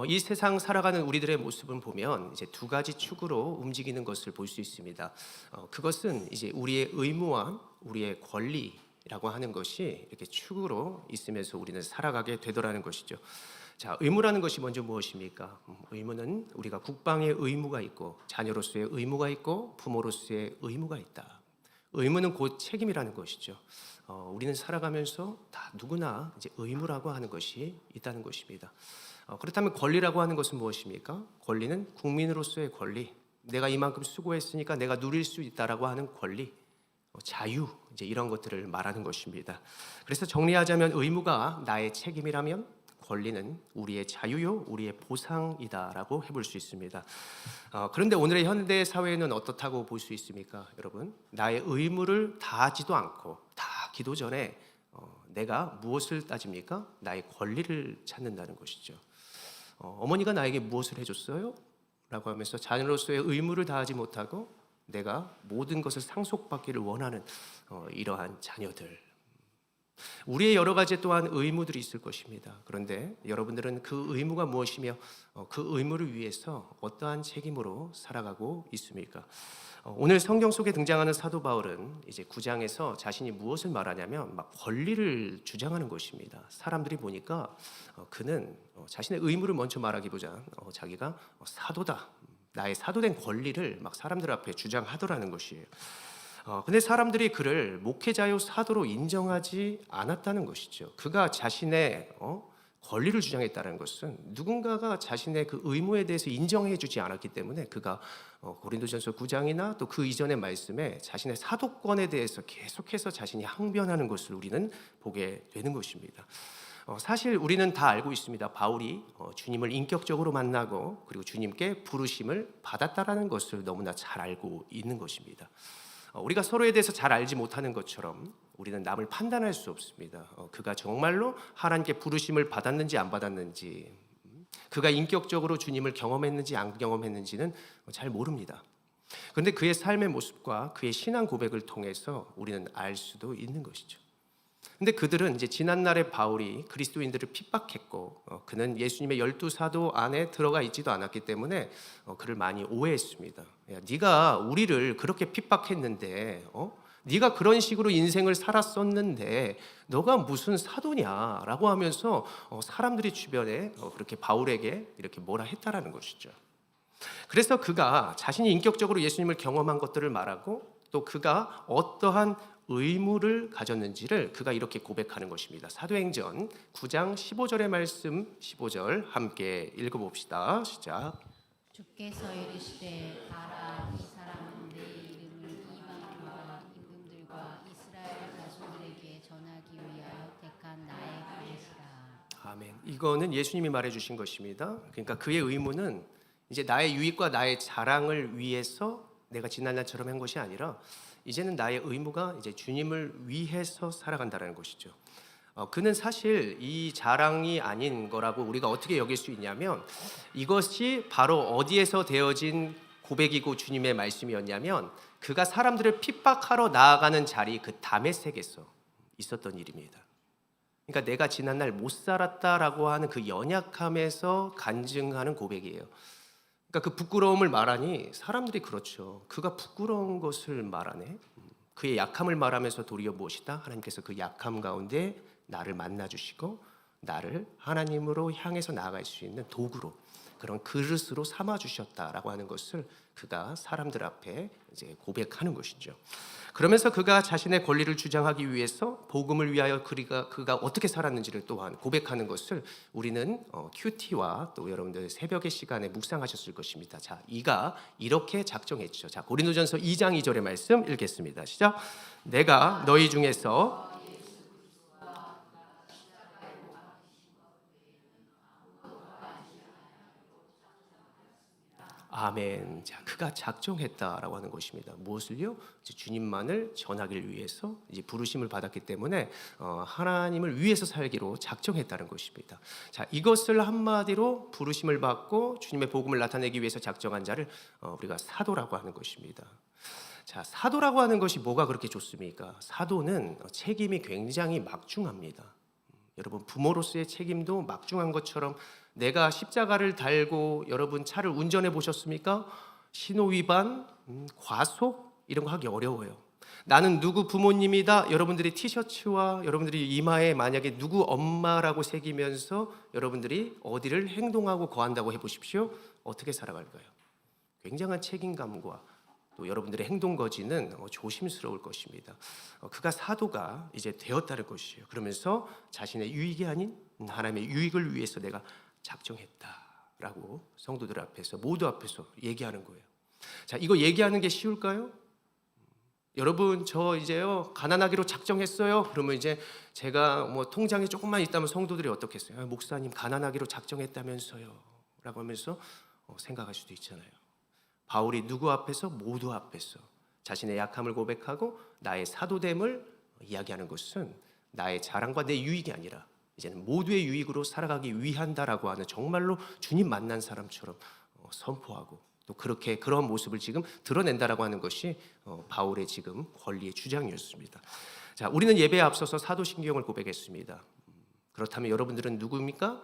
이 세상 살아가는 우리들의 모습을 보면 이제 두 가지 축으로 움직이는 것을 볼 수 있습니다. 그것은 이제 우리의 의무와 우리의 권리라고 하는 것이 이렇게 축으로 있으면서 우리는 살아가게 되더라는 것이죠. 자, 의무라는 것이 먼저 무엇입니까? 의무는 우리가 국방의 의무가 있고 자녀로서의 의무가 있고 부모로서의 의무가 있다. 의무는 곧 책임이라는 것이죠. 우리는 살아가면서 다 누구나 이제 의무라고 하는 것이 있다는 것입니다. 그렇다면 권리라고 하는 것은 무엇입니까? 권리는 국민으로서의 권리, 내가 이만큼 수고했으니까 내가 누릴 수 있다라고 하는 권리, 자유, 이제 이런 것들을 말하는 것입니다. 그래서 정리하자면 의무가 나의 책임이라면 권리는 우리의 자유요, 우리의 보상이다라고 해볼 수 있습니다. 그런데 오늘의 현대 사회는 어떻다고 볼 수 있습니까, 여러분? 나의 의무를 다하지도 않고 다 기도 전에 내가 무엇을 따집니까? 나의 권리를 찾는다는 것이죠. 어머니가 나에게 무엇을 해줬어요? 라고 하면서 자녀로서의 의무를 다하지 못하고 내가 모든 것을 상속받기를 원하는 이러한 자녀들. 우리의 여러 가지 또한 의무들이 있을 것입니다. 그런데 여러분들은 그 의무가 무엇이며 그 의무를 위해서 어떠한 책임으로 살아가고 있습니까? 오늘 성경 속에 등장하는 사도 바울은 이제 9장에서 자신이 무엇을 말하냐면 막 권리를 주장하는 것입니다. 사람들이 보니까 그는 자신의 의무를 먼저 말하기보다 자기가 사도다, 나의 사도된 권리를 막 사람들 앞에 주장하더라는 것이에요. 근데 사람들이 그를 목회자요 사도로 인정하지 않았다는 것이죠. 그가 자신의 권리를 주장했다는 것은 누군가가 자신의 그 의무에 대해서 인정해주지 않았기 때문에 그가 고린도전서 9장이나 또 그 이전의 말씀에 자신의 사도권에 대해서 계속해서 자신이 항변하는 것을 우리는 보게 되는 것입니다. 사실 우리는 다 알고 있습니다. 바울이 주님을 인격적으로 만나고 그리고 주님께 부르심을 받았다라는 것을 너무나 잘 알고 있는 것입니다. 우리가 서로에 대해서 잘 알지 못하는 것처럼 우리는 남을 판단할 수 없습니다. 그가 정말로 하나님께 부르심을 받았는지 안 받았는지, 그가 인격적으로 주님을 경험했는지 안 경험했는지는 잘 모릅니다. 그런데 그의 삶의 모습과 그의 신앙 고백을 통해서 우리는 알 수도 있는 것이죠. 근데 그들은 이제 지난날에 바울이 그리스도인들을 픽박했고 그는 예수님의 12사도 안에 들어가 있지도 않았기 때문에 그를 많이 오해했습니다. 야, 네가 우리를 그렇게 픽박했는데 네가 그런 식으로 인생을 살았었는데 너가 무슨 사도냐라고 하면서 사람들이 주변에 그렇게 바울에게 이렇게 뭐라 했다라는 것이죠. 그래서 그가 자신이 인격적으로 예수님을 경험한 것들을 말하고 또 그가 어떠한 의무를 가졌는지를 그가 이렇게 고백하는 것입니다. 사도행전 9장 15절의 말씀 15절 함께 읽어봅시다. 시작. 주께서 이르시되 가라, 이 사람은 내 이름을 이방인과 임금들과 이스라엘 자손들에게 전하기 위하여 택한 나의 그릇이라. 아멘. 이거는 예수님이 말해주신 것입니다. 그러니까 그의 의무는 이제 나의 유익과 나의 자랑을 위해서 내가 지난날처럼 한 것이 아니라 이제는 나의 의무가 이제 주님을 위해서 살아간다는 것이죠. 그는 사실 이 자랑이 아닌 거라고 우리가 어떻게 여길 수 있냐면 이것이 바로 어디에서 되어진 고백이고 주님의 말씀이었냐면 그가 사람들을 핍박하러 나아가는 자리 그 다메섹에서 있었던 일입니다. 그러니까 내가 지난날 못 살았다라고 하는 그 연약함에서 간증하는 고백이에요. 그러니까 그 부끄러움을 말하니 사람들이 그렇죠. 그가 부끄러운 것을 말하네. 그의 약함을 말하면서 도리어 무엇이다? 하나님께서 그 약함 가운데 나를 만나주시고 나를 하나님으로 향해서 나아갈 수 있는 도구로 그런 그릇으로 삼아주셨다라고 하는 것을 그가 사람들 앞에 이제 고백하는 것이죠. 그러면서 그가 자신의 권리를 주장하기 위해서 복음을 위하여 그가 어떻게 살았는지를 또한 고백하는 것을 우리는 큐티와 또 여러분들 새벽의 시간에 묵상하셨을 것입니다. 자, 이가 이렇게 작정했죠. 자, 고린도전서 2장 2절의 말씀 읽겠습니다. 시작. 내가 너희 중에서 아멘. 자, 그가 작정했다라고 하는 것입니다. 무엇을요? 이제 주님만을 전하기를 위해서 이제 부르심을 받았기 때문에 하나님을 위해서 살기로 작정했다는 것입니다. 자, 이것을 한마디로 부르심을 받고 주님의 복음을 나타내기 위해서 작정한 자를 우리가 사도라고 하는 것입니다. 자, 사도라고 하는 것이 뭐가 그렇게 좋습니까? 사도는 책임이 굉장히 막중합니다. 여러분, 부모로서의 책임도 막중한 것처럼 내가 십자가를 달고 여러분 차를 운전해 보셨습니까? 신호 위반, 과속 이런 거 하기 어려워요. 나는 누구 부모님이다. 여러분들이 티셔츠와 여러분들이 이마에 만약에 누구 엄마라고 새기면서 여러분들이 어디를 행동하고 거한다고 해보십시오. 어떻게 살아갈까요? 굉장한 책임감과 또 여러분들의 행동 거지는 조심스러울 것입니다. 그가 사도가 이제 되었다는 것이에요. 그러면서 자신의 유익이 아닌 하나님의 유익을 위해서 내가 작정했다라고 성도들 앞에서 모두 앞에서 얘기하는 거예요. 자, 이거 얘기하는 게 쉬울까요? 여러분 저 이제요 가난하기로 작정했어요. 그러면 이제 제가 뭐 통장에 조금만 있다면 성도들이 어떻겠어요? 목사님 가난하기로 작정했다면서요 라고 하면서 생각할 수도 있잖아요. 바울이 누구 앞에서? 모두 앞에서 자신의 약함을 고백하고 나의 사도됨을 이야기하는 것은 나의 자랑과 내 유익이 아니라 이제는 모두의 유익으로 살아가기 위한다라고 하는 정말로 주님 만난 사람처럼 선포하고 또 그렇게 그런 모습을 지금 드러낸다라고 하는 것이 바울의 지금 권리의 주장이었습니다. 자, 우리는 예배에 앞서서 사도신경을 고백했습니다. 그렇다면 여러분들은 누구입니까?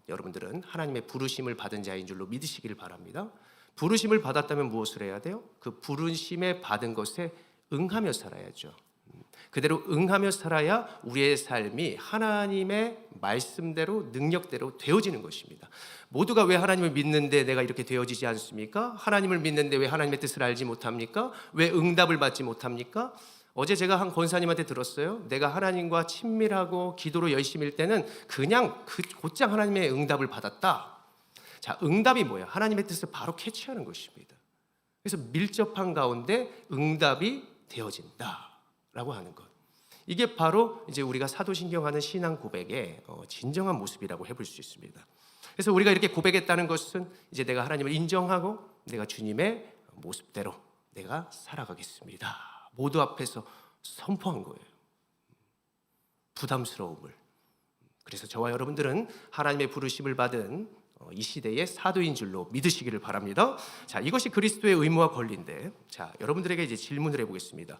여러분들은 하나님의 부르심을 받은 자인 줄로 믿으시기를 바랍니다. 부르심을 받았다면 무엇을 해야 돼요? 그 부르심에 받은 것에 응하며 살아야죠. 그대로 응하며 살아야 우리의 삶이 하나님의 말씀대로 능력대로 되어지는 것입니다. 모두가 왜 하나님을 믿는데 내가 이렇게 되어지지 않습니까? 하나님을 믿는데 왜 하나님의 뜻을 알지 못합니까? 왜 응답을 받지 못합니까? 어제 제가 한 권사님한테 들었어요. 내가 하나님과 친밀하고 기도로 열심일 때는 그냥 곧장 하나님의 응답을 받았다. 자, 응답이 뭐야? 하나님의 뜻을 바로 캐치하는 것입니다. 그래서 밀접한 가운데 응답이 되어진다라고 하는 것. 이게 바로 이제 우리가 사도신경하는 신앙 고백의 진정한 모습이라고 해볼 수 있습니다. 그래서 우리가 이렇게 고백했다는 것은 이제 내가 하나님을 인정하고 내가 주님의 모습대로 내가 살아가겠습니다. 모두 앞에서 선포한 거예요. 부담스러움을. 그래서 저와 여러분들은 하나님의 부르심을 받은 이 시대의 사도인 줄로 믿으시기를 바랍니다. 자, 이것이 그리스도의 의무와 권리인데, 자, 여러분들에게 이제 질문을 해보겠습니다.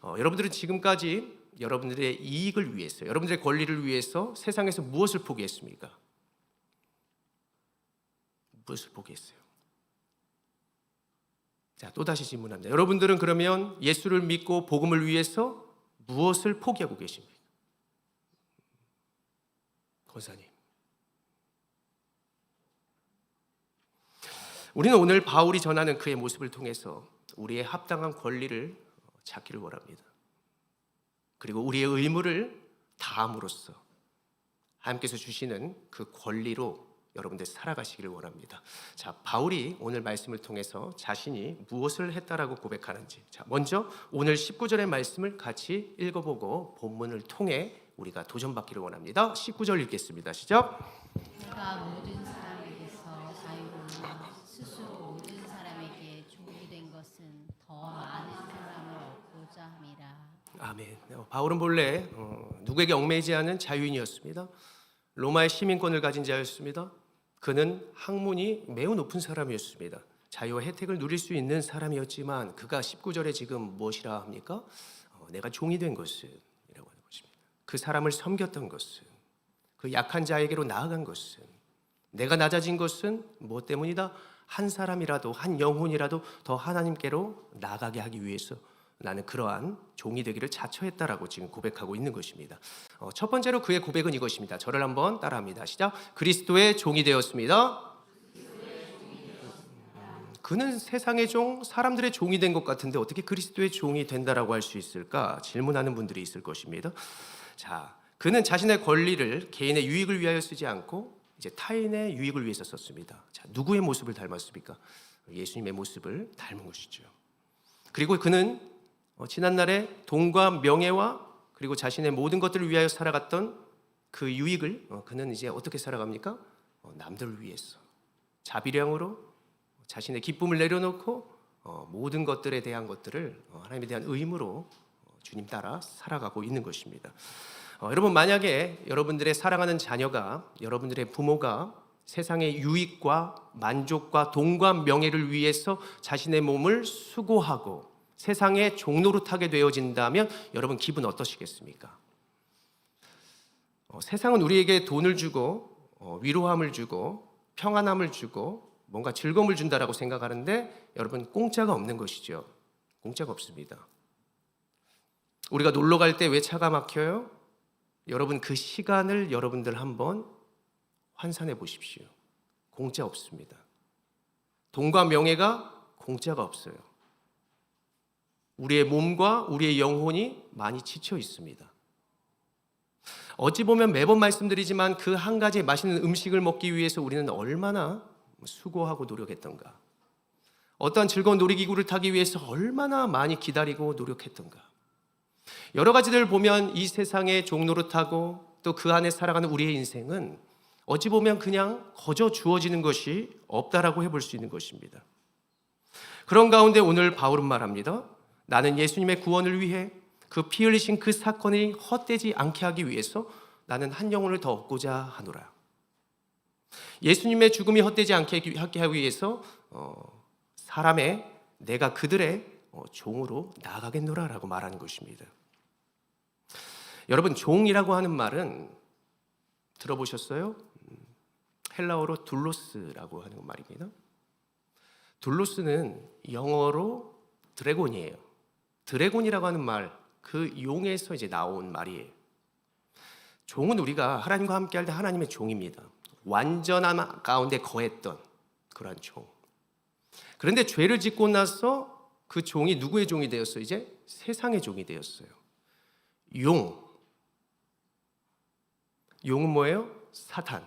여러분들은 지금까지 여러분들의 이익을 위해서, 여러분들의 권리를 위해서 세상에서 무엇을 포기했습니까? 무엇을 포기했어요? 자, 또 다시 질문합니다. 여러분들은 그러면 예수를 믿고 복음을 위해서 무엇을 포기하고 계십니까? 권사님. 우리는 오늘 바울이 전하는 그의 모습을 통해서 우리의 합당한 권리를 찾기를 원합니다. 그리고 우리의 의무를 다함으로써 하나님께서 주시는 그 권리로 여러분들 살아가시기를 원합니다. 자, 바울이 오늘 말씀을 통해서 자신이 무엇을 했다라고 고백하는지, 자, 먼저 오늘 19절의 말씀을 같이 읽어보고 본문을 통해 우리가 도전받기를 원합니다. 19절 읽겠습니다. 시작. 내가 모든 사람에게서 자유로워 스스로 모든 사람에게 종이 된 것은 더 많은 사람을 얻고자 함이라. 아멘. 바울은 본래 누구에게 얽매이지 않은 자유인이었습니다. 로마의 시민권을 가진 자였습니다. 그는 학문이 매우 높은 사람이었습니다. 자유와 혜택을 누릴 수 있는 사람이었지만 그가 19절에 지금 무엇이라 합니까? 내가 종이 된 것은 이라고 하는 것입니다. 그 사람을 섬겼던 것은, 그 약한 자에게로 나아간 것은, 내가 낮아진 것은 무엇 때문이다? 한 사람이라도, 한 영혼이라도 더 하나님께로 나아가게 하기 위해서 나는 그러한 종이 되기를 자처했다라고 지금 고백하고 있는 것입니다. 첫 번째로 그의 고백은 이것입니다. 저를 한번 따라합니다. 시작. 그리스도의 종이 되었습니다. 그는 세상의 종, 사람들의 종이 된 것 같은데 어떻게 그리스도의 종이 된다라고 할 수 있을까? 질문하는 분들이 있을 것입니다. 자, 그는 자신의 권리를 개인의 유익을 위하여 쓰지 않고 이제 타인의 유익을 위해서 썼습니다. 자, 누구의 모습을 닮았습니까? 예수님의 모습을 닮은 것이죠. 그리고 그는 지난날에 돈과 명예와 그리고 자신의 모든 것들을 위하여 살아갔던 그 유익을 그는 이제 어떻게 살아갑니까? 남들을 위해서 자비량으로 자신의 기쁨을 내려놓고 모든 것들에 대한 것들을 하나님에 대한 의무로 주님 따라 살아가고 있는 것입니다. 여러분, 만약에 여러분들의 사랑하는 자녀가, 여러분들의 부모가 세상의 유익과 만족과 돈과 명예를 위해서 자신의 몸을 수고하고 세상의 종노릇하게 되어진다면 여러분 기분 어떠시겠습니까? 세상은 우리에게 돈을 주고 위로함을 주고 평안함을 주고 뭔가 즐거움을 준다라고 생각하는데 여러분 공짜가 없는 것이죠. 공짜가 없습니다. 우리가 놀러 갈 때 왜 차가 막혀요? 여러분 그 시간을 여러분들 한번 환산해 보십시오. 공짜 없습니다. 돈과 명예가 공짜가 없어요. 우리의 몸과 우리의 영혼이 많이 지쳐 있습니다. 어찌 보면 매번 말씀드리지만 그 한 가지 맛있는 음식을 먹기 위해서 우리는 얼마나 수고하고 노력했던가. 어떠한 즐거운 놀이기구를 타기 위해서 얼마나 많이 기다리고 노력했던가. 여러 가지들을 보면 이 세상의 종노릇하고 또 그 안에 살아가는 우리의 인생은 어찌 보면 그냥 거저 주어지는 것이 없다라고 해볼 수 있는 것입니다. 그런 가운데 오늘 바울은 말합니다. 나는 예수님의 구원을 위해 그 피 흘리신 그 사건이 헛되지 않게 하기 위해서 나는 한 영혼을 더 얻고자 하노라. 예수님의 죽음이 헛되지 않게 하기 위해서 내가 그들의 종으로 나아가겠노라라고 말하는 것입니다. 여러분 종이라고 하는 말은 들어보셨어요? 헬라어로 둘로스라고 하는 말입니다. 둘로스는 영어로 드래곤이에요. 드래곤이라고 하는 말, 그 용에서 이제 나온 말이에요. 종은 우리가 하나님과 함께 할 때 하나님의 종입니다. 완전함 가운데 거했던 그러한 종. 그런데 죄를 짓고 나서 그 종이 누구의 종이 되었어요? 이제 세상의 종이 되었어요. 용은 뭐예요? 사탄.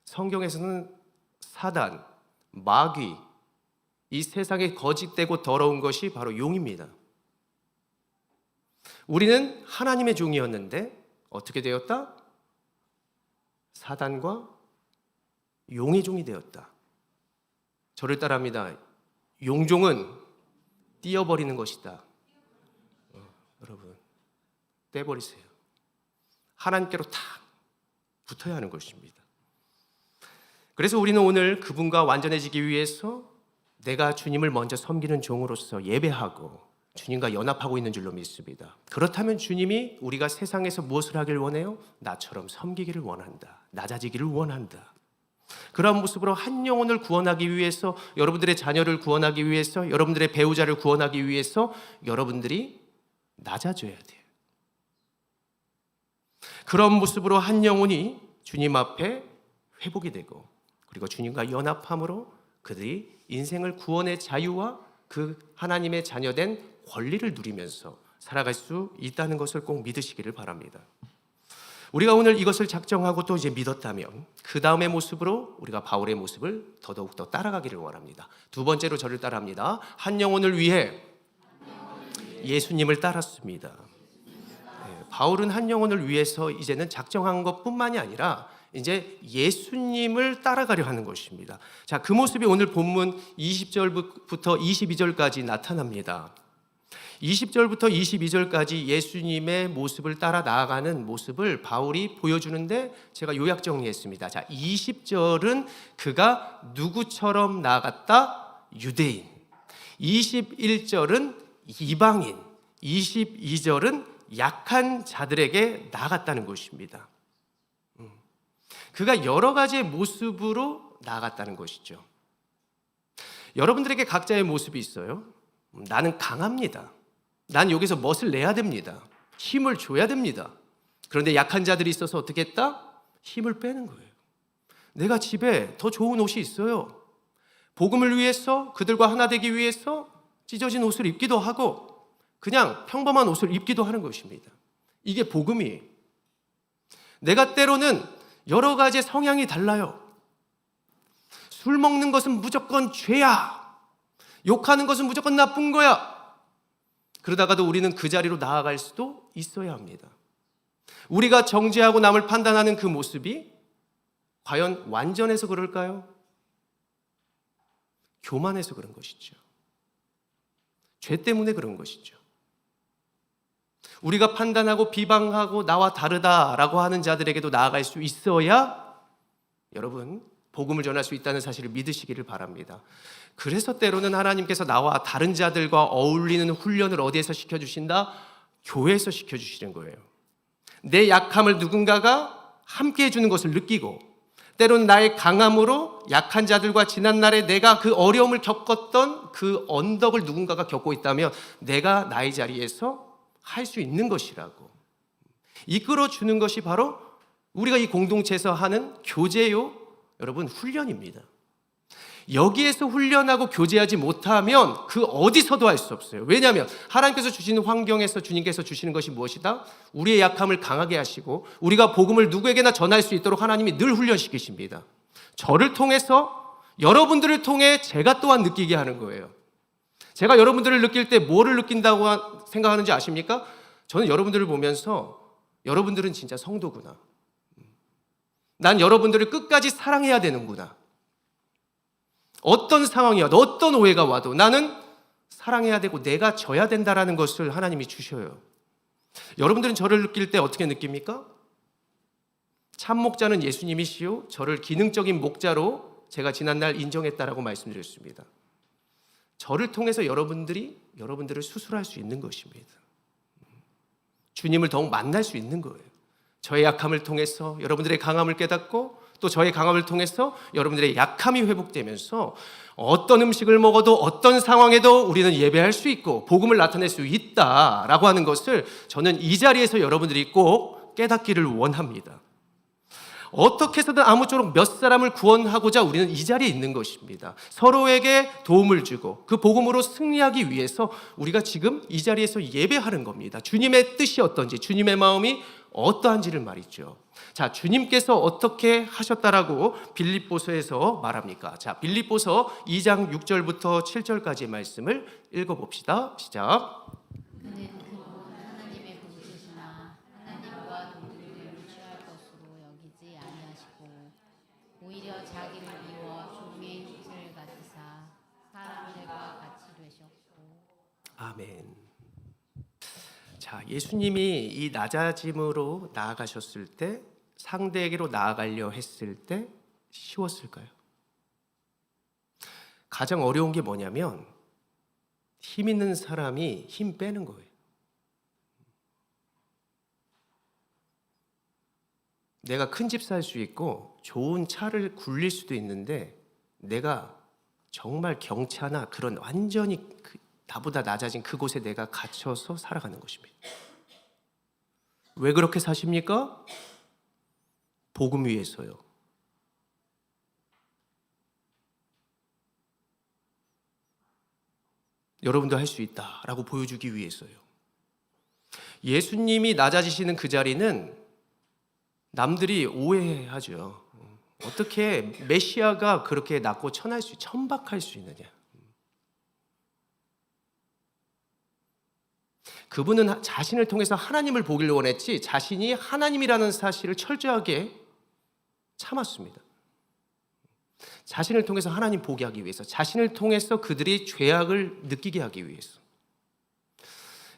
성경에서는 사단, 마귀, 이 세상에 거짓되고 더러운 것이 바로 용입니다. 우리는 하나님의 종이었는데 어떻게 되었다? 사단과 용의 종이 되었다. 저를 따라합니다. 용종은 띄어버리는 것이다. 여러분, 떼버리세요. 하나님께로 탁 붙어야 하는 것입니다. 그래서 우리는 오늘 그분과 완전해지기 위해서 내가 주님을 먼저 섬기는 종으로서 예배하고 주님과 연합하고 있는 줄로 믿습니다. 그렇다면 주님이 우리가 세상에서 무엇을 하길 원해요? 나처럼 섬기기를 원한다. 낮아지기를 원한다. 그런 모습으로 한 영혼을 구원하기 위해서, 여러분들의 자녀를 구원하기 위해서, 여러분들의 배우자를 구원하기 위해서 여러분들이 낮아져야 돼요. 그런 모습으로 한 영혼이 주님 앞에 회복이 되고, 그리고 주님과 연합함으로 그들이 인생을 구원의 자유와 그 하나님의 자녀된 권리를 누리면서 살아갈 수 있다는 것을 꼭 믿으시기를 바랍니다. 우리가 오늘 이것을 작정하고 또 이제 믿었다면 그 다음의 모습으로 우리가 바울의 모습을 더더욱 따라가기를 원합니다. 두 번째로 저를 따라합니다. 한 영혼을 위해 예수님을 따랐습니다. 바울은 한 영혼을 위해서 이제는 작정한 것뿐만이 아니라 이제 예수님을 따라가려 하는 것입니다. 자, 그 모습이 오늘 본문 20절부터 22절까지 나타납니다. 20절부터 22절까지 예수님의 모습을 따라 나아가는 모습을 바울이 보여주는데 제가 요약 정리했습니다. 자, 20절은 그가 누구처럼 나아갔다? 유대인. 21절은 이방인. 22절은 약한 자들에게 나아갔다는 것입니다. 그가 여러 가지의 모습으로 나아갔다는 것이죠. 여러분들에게 각자의 모습이 있어요. 나는 강합니다. 난 여기서 멋을 내야 됩니다. 힘을 줘야 됩니다. 그런데 약한 자들이 있어서 어떻게 했다? 힘을 빼는 거예요. 내가 집에 더 좋은 옷이 있어요. 복음을 위해서, 그들과 하나 되기 위해서 찢어진 옷을 입기도 하고 그냥 평범한 옷을 입기도 하는 것입니다. 이게 복음이에요. 내가 때로는 여러 가지 성향이 달라요. 술 먹는 것은 무조건 죄야. 욕하는 것은 무조건 나쁜 거야. 그러다가도 우리는 그 자리로 나아갈 수도 있어야 합니다. 우리가 정죄하고 남을 판단하는 그 모습이 과연 완전해서 그럴까요? 교만해서 그런 것이죠. 죄 때문에 그런 것이죠. 우리가 판단하고 비방하고 나와 다르다라고 하는 자들에게도 나아갈 수 있어야 여러분 복음을 전할 수 있다는 사실을 믿으시기를 바랍니다. 그래서 때로는 하나님께서 나와 다른 자들과 어울리는 훈련을 어디에서 시켜주신다? 교회에서 시켜주시는 거예요. 내 약함을 누군가가 함께 해주는 것을 느끼고 때로는 나의 강함으로 약한 자들과 지난날에 내가 그 어려움을 겪었던 그 언덕을 누군가가 겪고 있다면 내가 나의 자리에서 할 수 있는 것이라고 이끌어주는 것이 바로 우리가 이 공동체에서 하는 교제요, 여러분, 훈련입니다. 여기에서 훈련하고 교제하지 못하면 그 어디서도 할 수 없어요. 왜냐하면 하나님께서 주시는 환경에서 주님께서 주시는 것이 무엇이다? 우리의 약함을 강하게 하시고 우리가 복음을 누구에게나 전할 수 있도록 하나님이 늘 훈련시키십니다. 저를 통해서, 여러분들을 통해 제가 또한 느끼게 하는 거예요. 제가 여러분들을 느낄 때 뭐를 느낀다고 생각하는지 아십니까? 저는 여러분들을 보면서 여러분들은 진짜 성도구나. 난 여러분들을 끝까지 사랑해야 되는구나. 어떤 상황이 와도 어떤 오해가 와도 나는 사랑해야 되고 내가 져야 된다라는 것을 하나님이 주셔요. 여러분들은 저를 느낄 때 어떻게 느낍니까? 참 목자는 예수님이시요 저를 기능적인 목자로 제가 지난날 인정했다라고 말씀드렸습니다. 저를 통해서 여러분들을 수술할 수 있는 것입니다. 주님을 더욱 만날 수 있는 거예요. 저의 약함을 통해서 여러분들의 강함을 깨닫고 또 저의 강함을 통해서 여러분들의 약함이 회복되면서 어떤 음식을 먹어도 어떤 상황에도 우리는 예배할 수 있고 복음을 나타낼 수 있다라고 하는 것을 저는 이 자리에서 여러분들이 꼭 깨닫기를 원합니다. 어떻게 해서든 아무쪼록 몇 사람을 구원하고자 우리는 이 자리에 있는 것입니다. 서로에게 도움을 주고 그 복음으로 승리하기 위해서 우리가 지금 이 자리에서 예배하는 겁니다. 주님의 뜻이 어떤지, 주님의 마음이 어떠한지를 말이죠. 자, 주님께서 어떻게 하셨다라고 빌립보서에서 말합니까? 자, 빌립보서 2장 6절부터 7절까지의 말씀을 읽어봅시다. 시작. 그는 하나님의 본체시나 하나님과 동등을 취할 것으로 여기지 아니하시고 오히려 자기를 비워 종의 형체를 가지사 사람들과 같이 되셨고. 아멘. 자, 예수님이 이 낮아짐으로 나아가셨을 때, 상대에게로 나아가려 했을 때 쉬웠을까요? 가장 어려운 게 뭐냐면 힘 있는 사람이 힘 빼는 거예요. 내가 큰 집 살 수 있고 좋은 차를 굴릴 수도 있는데 내가 정말 경차나 그런 완전히 나보다 낮아진 그곳에 내가 갇혀서 살아가는 것입니다. 왜 그렇게 사십니까? 복음 위해서요. 여러분도 할 수 있다라고 보여주기 위해서요. 예수님이 낮아지시는 그 자리는 남들이 오해하죠. 어떻게 메시아가 그렇게 낮고 천박할 수 있느냐. 그분은 자신을 통해서 하나님을 보기를 원했지 자신이 하나님이라는 사실을 철저하게 참았습니다. 자신을 통해서 하나님 보게 하기 위해서, 자신을 통해서 그들이 죄악을 느끼게 하기 위해서.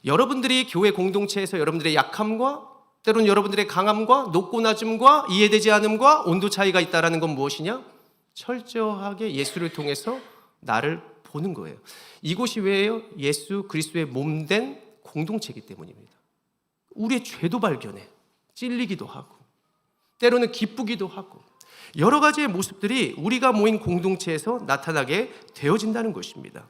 여러분들이 교회 공동체에서 여러분들의 약함과 때로는 여러분들의 강함과 높고 낮음과 이해되지 않음과 온도 차이가 있다는 건 무엇이냐? 철저하게 예수를 통해서 나를 보는 거예요. 이곳이 왜요? 예수 그리스도의 몸된 공동체이기 때문입니다. 우리의 죄도 발견해 찔리기도 하고 때로는 기쁘기도 하고 여러 가지의 모습들이 우리가 모인 공동체에서 나타나게 되어진다는 것입니다.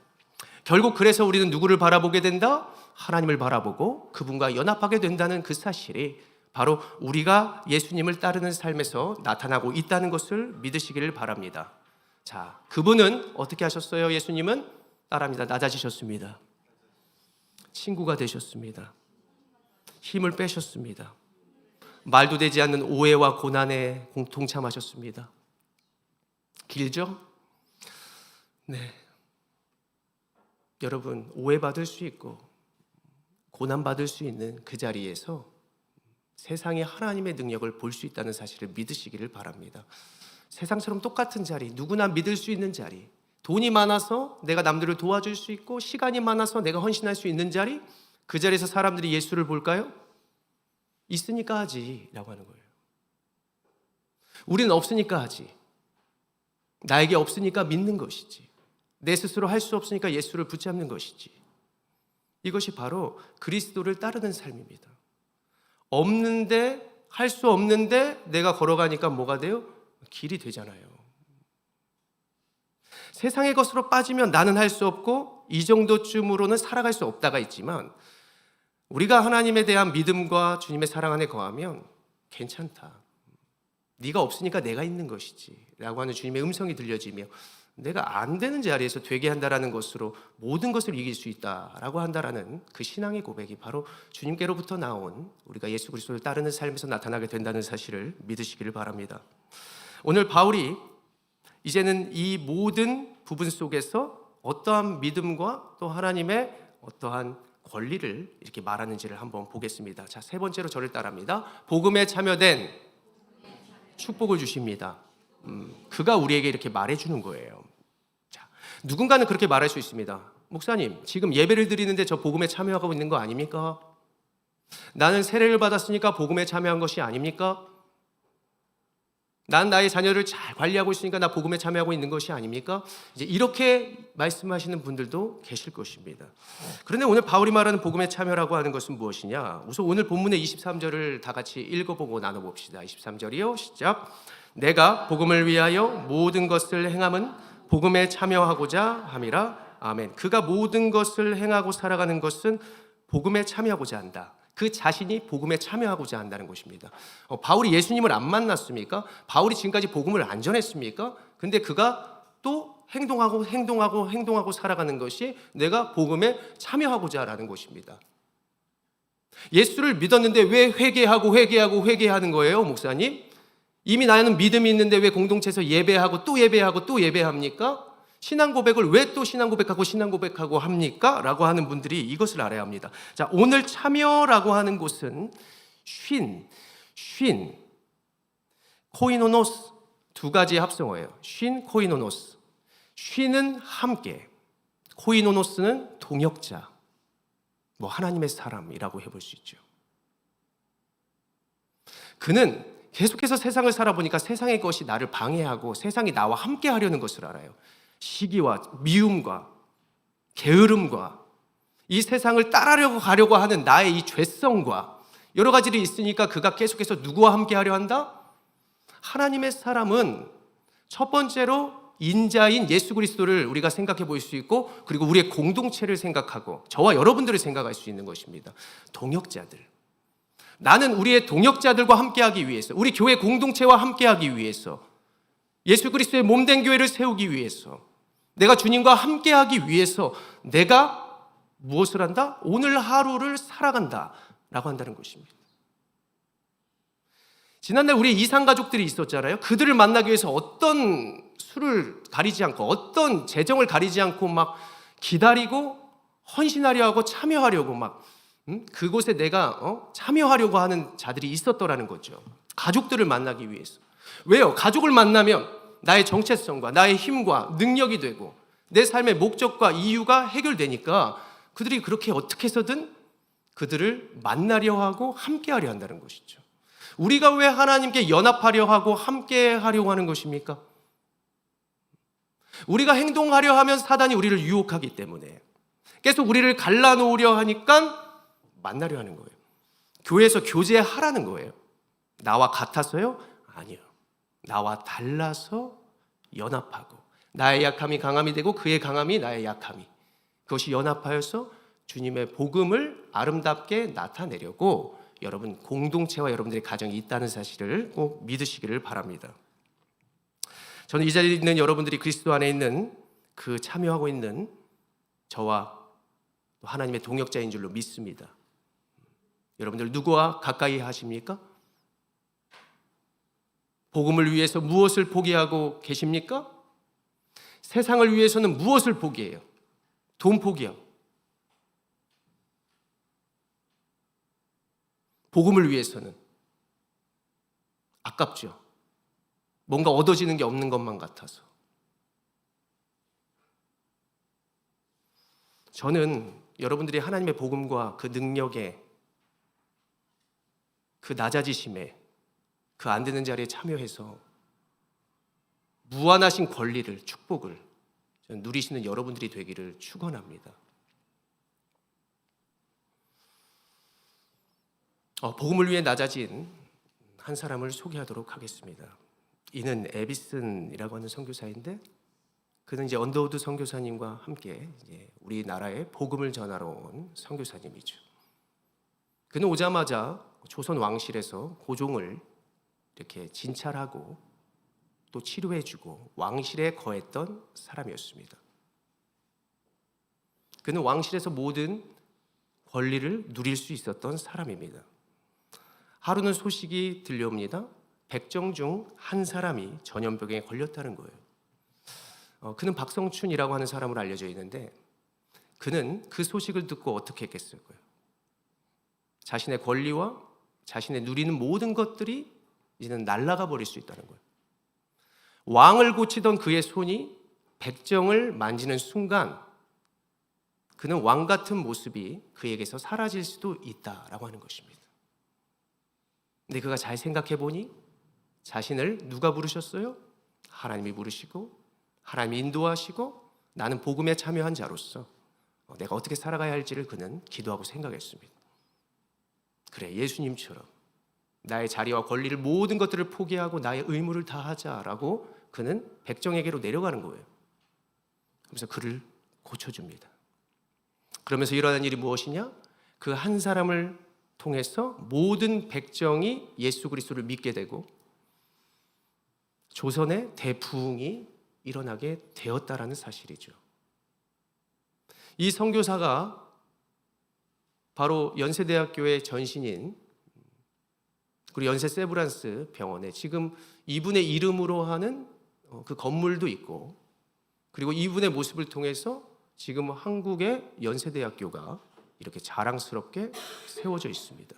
결국 그래서 우리는 누구를 바라보게 된다? 하나님을 바라보고 그분과 연합하게 된다는 그 사실이 바로 우리가 예수님을 따르는 삶에서 나타나고 있다는 것을 믿으시기를 바랍니다. 자, 그분은 어떻게 하셨어요? 예수님은 따라합니다. 낮아지셨습니다. 친구가 되셨습니다. 힘을 빼셨습니다. 말도 되지 않는 오해와 고난에 동참하셨습니다. 길죠? 네. 여러분, 오해받을 수 있고 고난받을 수 있는 그 자리에서 세상에 하나님의 능력을 볼 수 있다는 사실을 믿으시기를 바랍니다. 세상처럼 똑같은 자리, 누구나 믿을 수 있는 자리, 돈이 많아서 내가 남들을 도와줄 수 있고 시간이 많아서 내가 헌신할 수 있는 자리, 그 자리에서 사람들이 예수를 볼까요? 있으니까 하지 라고 하는 거예요. 우리는 없으니까 하지. 나에게 없으니까 믿는 것이지. 내 스스로 할 수 없으니까 예수를 붙잡는 것이지. 이것이 바로 그리스도를 따르는 삶입니다. 없는데, 할 수 없는데 내가 걸어가니까 뭐가 돼요? 길이 되잖아요. 세상의 것으로 빠지면 나는 할 수 없고 이 정도쯤으로는 살아갈 수 없다가 있지만 우리가 하나님에 대한 믿음과 주님의 사랑 안에 거하면 괜찮다. 네가 없으니까 내가 있는 것이지 라고 하는 주님의 음성이 들려지며 내가 안 되는 자리에서 되게 한다라는 것으로 모든 것을 이길 수 있다라고 한다라는 그 신앙의 고백이 바로 주님께로부터 나온 우리가 예수 그리스도를 따르는 삶에서 나타나게 된다는 사실을 믿으시기를 바랍니다. 오늘 바울이 이제는 이 모든 부분 속에서 어떠한 믿음과 또 하나님의 어떠한 권리를 이렇게 말하는지를 한번 보겠습니다. 자, 세 번째로 저를 따라합니다. 복음에 참여된 축복을 주십니다. 그가 우리에게 이렇게 말해주는 거예요. 자, 누군가는 그렇게 말할 수 있습니다. 목사님, 지금 예배를 드리는데 저 복음에 참여하고 있는 거 아닙니까? 나는 세례를 받았으니까 복음에 참여한 것이 아닙니까? 난 나의 자녀를 잘 관리하고 있으니까 나 복음에 참여하고 있는 것이 아닙니까? 이제 이렇게 말씀하시는 분들도 계실 것입니다. 그런데 오늘 바울이 말하는 복음에 참여라고 하는 것은 무엇이냐? 우선 오늘 본문의 23절을 다 같이 읽어보고 나눠봅시다. 23절이요. 시작. 내가 복음을 위하여 모든 것을 행함은 복음에 참여하고자 함이라. 아멘. 그가 모든 것을 행하고 살아가는 것은 복음에 참여하고자 한다. 그 자신이 복음에 참여하고자 한다는 것입니다. 바울이 예수님을 안 만났습니까? 바울이 지금까지 복음을 안 전했습니까? 근데 그가 또 행동하고 살아가는 것이 내가 복음에 참여하고자 하는 것입니다. 예수를 믿었는데 왜 회개하는 거예요, 목사님? 이미 나는 믿음이 있는데 왜 공동체에서 예배하고 또 예배합니까? 신앙 고백을 왜 또 신앙 고백하고 합니까? 라고 하는 분들이 이것을 알아야 합니다. 자, 오늘 참여라고 하는 곳은 쉰, 코이노노스 두 가지의 합성어예요. 코이노노스. 쉰은 함께, 코이노노스는 동역자, 하나님의 사람이라고 해볼 수 있죠. 그는 계속해서 세상을 살아보니까 세상의 것이 나를 방해하고 세상이 나와 함께 하려는 것을 알아요. 시기와 미움과 게으름과 이 세상을 따르려고 가려고 하는 나의 이 죄성과 여러 가지들이 있으니까 그가 계속해서 누구와 함께 하려 한다? 하나님의 사람은 첫 번째로 인자인 예수 그리스도를 우리가 생각해 볼 수 있고 그리고 우리의 공동체를 생각하고 저와 여러분들을 생각할 수 있는 것입니다. 동역자들. 나는 우리의 동역자들과 함께하기 위해서 우리 교회 공동체와 함께하기 위해서 예수 그리스도의 몸된 교회를 세우기 위해서 내가 주님과 함께하기 위해서 내가 무엇을 한다? 오늘 하루를 살아간다 라고 한다는 것입니다. 지난날 우리 이산가족들이 있었잖아요. 그들을 만나기 위해서 어떤 수를 가리지 않고 어떤 재정을 가리지 않고 막 기다리고 헌신하려 하고 참여하려고 막 그곳에 내가 참여하려고 하는 자들이 있었더라는 거죠. 가족들을 만나기 위해서. 왜요? 가족을 만나면 나의 정체성과 나의 힘과 능력이 되고 내 삶의 목적과 이유가 해결되니까 그들이 그렇게 어떻게 해서든 그들을 만나려 하고 함께하려 한다는 것이죠. 우리가 왜 하나님께 연합하려 하고 함께하려고 하는 것입니까? 우리가 행동하려 하면 사단이 우리를 유혹하기 때문에 계속 우리를 갈라놓으려 하니까 만나려 하는 거예요. 교회에서 교제하라는 거예요. 나와 같아서요? 아니요. 나와 달라서 연합하고 나의 약함이 강함이 되고 그의 강함이 나의 약함이 그것이 연합하여서 주님의 복음을 아름답게 나타내려고 여러분 공동체와 여러분들의 가정이 있다는 사실을 꼭 믿으시기를 바랍니다. 저는 이 자리에 있는 여러분들이 그리스도 안에 있는 그 참여하고 있는 저와 하나님의 동역자인 줄로 믿습니다. 여러분들 누구와 가까이 하십니까? 복음을 위해서 무엇을 포기하고 계십니까? 세상을 위해서는 무엇을 포기해요? 돈 포기요. 복음을 위해서는 아깝죠. 뭔가 얻어지는 게 없는 것만 같아서. 저는 여러분들이 하나님의 복음과 그 능력에 그 낮아지심에 그 안 되는 자리에 참여해서 무한하신 권리를 축복을 누리시는 여러분들이 되기를 축원합니다. 복음을 위해 낮아진 한 사람을 소개하도록 하겠습니다. 이는 에비슨이라고 하는 선교사인데 그는 이제 언더우드 선교사님과 함께 이제 우리나라에 복음을 전하러 온 선교사님이죠. 그는 오자마자 조선 왕실에서 고종을 이렇게 진찰하고 또 치료해주고 왕실에 거했던 사람이었습니다. 그는 왕실에서 모든 권리를 누릴 수 있었던 사람입니다. 하루는 소식이 들려옵니다. 백정 중 한 사람이 전염병에 걸렸다는 거예요. 그는 박성춘이라고 하는 사람으로 알려져 있는데 그는 그 소식을 듣고 어떻게 했겠어요? 자신의 권리와 자신의 누리는 모든 것들이 이제는 날아가 버릴 수 있다는 거예요. 왕을 고치던 그의 손이 백정을 만지는 순간 그는 왕 같은 모습이 그에게서 사라질 수도 있다라고 하는 것입니다. 근데 그가 잘 생각해 보니 자신을 누가 부르셨어요? 하나님이 부르시고 하나님이 인도하시고 나는 복음에 참여한 자로서 내가 어떻게 살아가야 할지를 그는 기도하고 생각했습니다. 그래, 예수님처럼 나의 자리와 권리를 모든 것들을 포기하고 나의 의무를 다하자라고 그는 백정에게로 내려가는 거예요. 그래서 그를 고쳐줍니다. 그러면서 일어난 일이 무엇이냐? 그 한 사람을 통해서 모든 백정이 예수 그리스도를 믿게 되고 조선의 대부흥이 일어나게 되었다라는 사실이죠. 이 선교사가 바로 연세대학교의 전신인 그리고 연세 세브란스 병원에 지금 이분의 이름으로 하는 그 건물도 있고 그리고 이분의 모습을 통해서 지금 한국의 연세대학교가 이렇게 자랑스럽게 세워져 있습니다.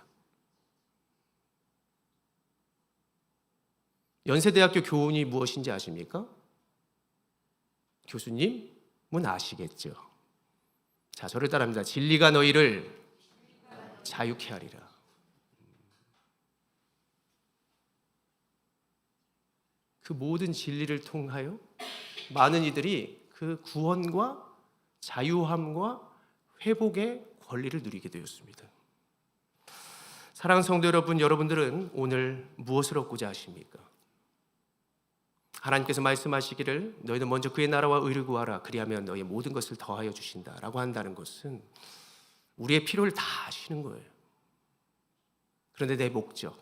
연세대학교 교훈이 무엇인지 아십니까? 교수님은 아시겠죠? 자, 저를 따라합니다. 진리가 너희를 자유케 하리라. 그 모든 진리를 통하여 많은 이들이 그 구원과 자유함과 회복의 권리를 누리게 되었습니다. 사랑하는 성도 여러분, 여러분들은 오늘 무엇을 얻고자 하십니까? 하나님께서 말씀하시기를 너희는 먼저 그의 나라와 의를 구하라 그리하면 너희의 모든 것을 더하여 주신다라고 한다는 것은 우리의 필요를 다 아시는 거예요. 그런데 내 목적,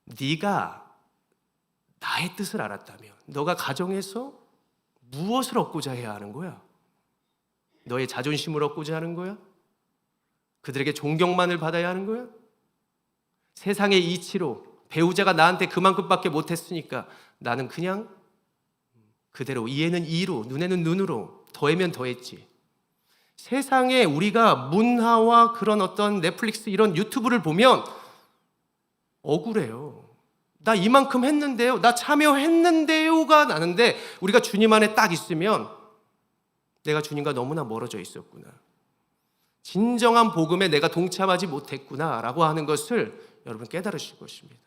네가 나의 뜻을 알았다면 너가 가정에서 무엇을 얻고자 해야 하는 거야? 너의 자존심을 얻고자 하는 거야? 그들에게 존경만을 받아야 하는 거야? 세상의 이치로 배우자가 나한테 그만큼밖에 못했으니까 나는 그냥 그대로 이에는 이로 눈에는 눈으로 더하면 더했지. 세상에 우리가 문화와 그런 어떤 넷플릭스 이런 유튜브를 보면 억울해요. 나 이만큼 했는데요, 나 참여했는데요가 나는데 우리가 주님 안에 딱 있으면 내가 주님과 너무나 멀어져 있었구나, 진정한 복음에 내가 동참하지 못했구나 라고 하는 것을 여러분 깨달으실 것입니다.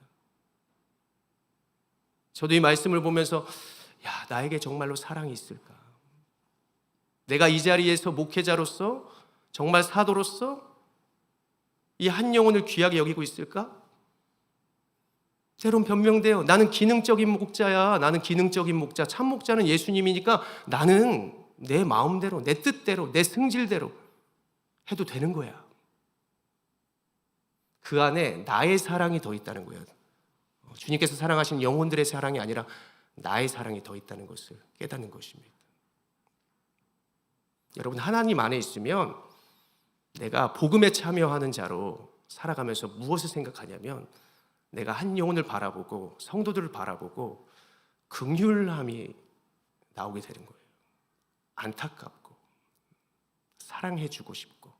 저도 이 말씀을 보면서 나에게 정말로 사랑이 있을까? 내가 이 자리에서 목회자로서 정말 사도로서 이 한 영혼을 귀하게 여기고 있을까? 때론 변명돼요. 나는 기능적인 목자야. 나는 기능적인 목자. 참 목자는 예수님이니까 나는 내 마음대로, 내 뜻대로, 내 승질대로 해도 되는 거야. 그 안에 나의 사랑이 더 있다는 거예요. 주님께서 사랑하신 영혼들의 사랑이 아니라 나의 사랑이 더 있다는 것을 깨닫는 것입니다. 여러분, 하나님 안에 있으면 내가 복음에 참여하는 자로 살아가면서 무엇을 생각하냐면 내가 한 영혼을 바라보고 성도들을 바라보고 긍휼함이 나오게 되는 거예요. 안타깝고 사랑해주고 싶고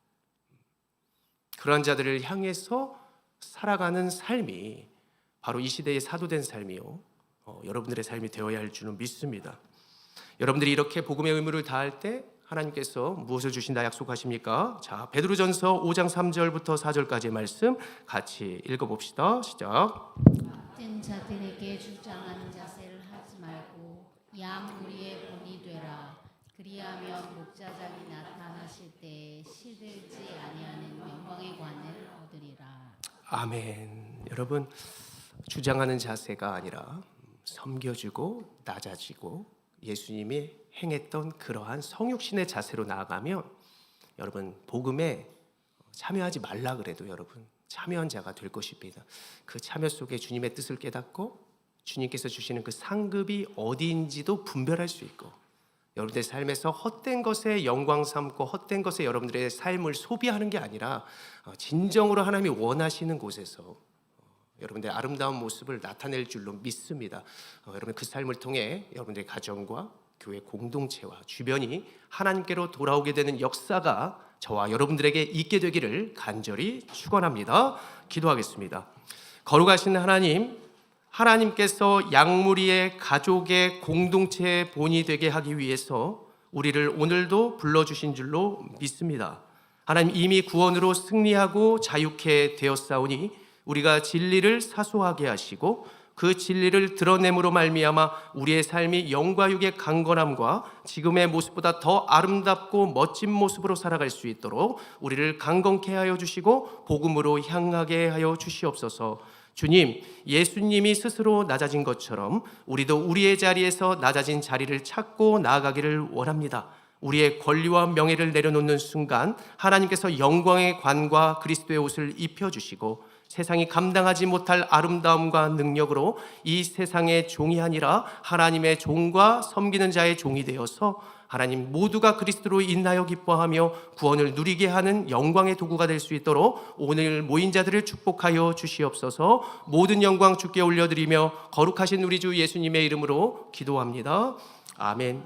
그러한 자들을 향해서 살아가는 삶이 바로 이 시대의 사도된 삶이요, 여러분들의 삶이 되어야 할 줄은 믿습니다. 여러분들이 이렇게 복음의 의무를 다할 때 하나님께서 무엇을 주신다 약속하십니까? 자, 베드로전서 5장 3절부터 4절까지의 말씀 같이 읽어봅시다. 시작. 같은 자들에게 주장하는 자세를 하지 말고 양 무리의 본이 되라. 그리하면 목자장이 나타나실 때 시들지 아니하는 영광의 관을 얻으리라. 아멘. 여러분, 주장하는 자세가 아니라 섬겨주고 낮아지고 예수님이 행했던 그러한 성육신의 자세로 나아가면 여러분 복음에 참여하지 말라 그래도 여러분 참여한 자가 될 것입니다. 그 참여 속에 주님의 뜻을 깨닫고 주님께서 주시는 그 상급이 어디인지도 분별할 수 있고 여러분들의 삶에서 헛된 것에 영광 삼고 헛된 것에 여러분들의 삶을 소비하는 게 아니라 진정으로 하나님이 원하시는 곳에서 여러분들의 아름다운 모습을 나타낼 줄로 믿습니다. 여러분 그 삶을 통해 여러분들의 가정과 교회 공동체와 주변이 하나님께로 돌아오게 되는 역사가 저와 여러분들에게 있게 되기를 간절히 축원합니다. 기도하겠습니다. 거룩하신 하나님, 하나님께서 양무리의 가족의 공동체의 본이 되게 하기 위해서 우리를 오늘도 불러주신 줄로 믿습니다. 하나님 이미 구원으로 승리하고 자유케 되었사오니 우리가 진리를 사소하게 하시고 그 진리를 드러냄으로 말미암아 우리의 삶이 영과 육의 강건함과 지금의 모습보다 더 아름답고 멋진 모습으로 살아갈 수 있도록 우리를 강건케 하여 주시고 복음으로 향하게 하여 주시옵소서. 주님, 예수님이 스스로 낮아진 것처럼 우리도 우리의 자리에서 낮아진 자리를 찾고 나아가기를 원합니다. 우리의 권리와 명예를 내려놓는 순간 하나님께서 영광의 관과 그리스도의 옷을 입혀주시고 세상이 감당하지 못할 아름다움과 능력으로 이 세상의 종이 아니라 하나님의 종과 섬기는 자의 종이 되어서 하나님 모두가 그리스도로 인하여 기뻐하며 구원을 누리게 하는 영광의 도구가 될 수 있도록 오늘 모인 자들을 축복하여 주시옵소서. 모든 영광 주께 올려드리며 거룩하신 우리 주 예수님의 이름으로 기도합니다. 아멘.